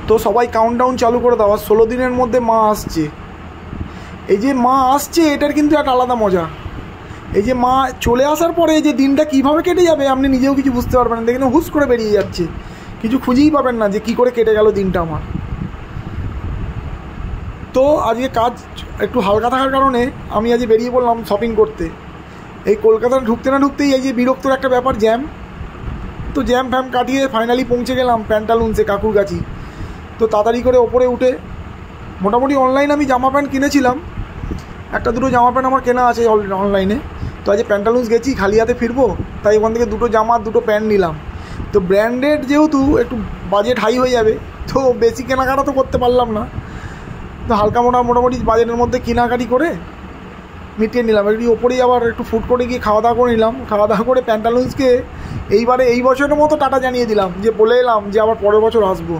তো সবাই কাউন্টডাউন চালু করে দাও, 16 দিনের মধ্যে মা আসছে। এই যে মা আসছে এটার কিন্তু একটা আলাদা মজা। এই যে মা চলে আসার পরে যে দিনটা কীভাবে কেটে যাবে আপনি নিজেও কিছু বুঝতে পারবেন না, দেখেন হুস করে বেরিয়ে যাচ্ছে, কিছু খুঁজেই পাবেন না যে কী করে কেটে গেল দিনটা আমার। তো আজকে কাজ একটু হালকা থাকার কারণে আমি আজ বেরিয়ে পড়লাম শপিং করতে। এই কলকাতায় ঢুকতে না ঢুকতেই এই যে বিরক্তর একটা ব্যাপার, জ্যাম। তো জ্যাম ফ্যাম কাটিয়ে ফাইনালি পৌঁছে গেলাম প্যান্টালুন্সে, কাকুর কাছি। তো তাড়াতাড়ি করে ওপরে উঠে মোটামুটি অনলাইনে আমি জামা প্যান্ট কিনেছিলাম, একটা দুটো জামা প্যান্ট আমার কেনা আছে অনলাইনে। তো আজ প্যান্টালুন্স গেছি, খালি হাতে ফিরবো, তাই ওখান থেকে দুটো জামা দুটো প্যান্ট নিলাম। তো ব্র্যান্ডেড যেহেতু একটু বাজেট হাই হয়ে যাবে, তো বেশি কেনাকাটা তো করতে পারলাম না, তো হালকা মোটামুটি বাজেটের মধ্যে কেনাকাটি করে মিটিয়ে নিলাম। একটু ওপরেই আবার একটু ফুড কোর্টে গিয়ে খাওয়া দাওয়া করে নিলাম। খাওয়া দাওয়া করে প্যান্টালুন্সকে এই বছরের মতো টাটা জানিয়ে দিলাম, যে বলে এলাম যে আবার পরের বছর আসবো।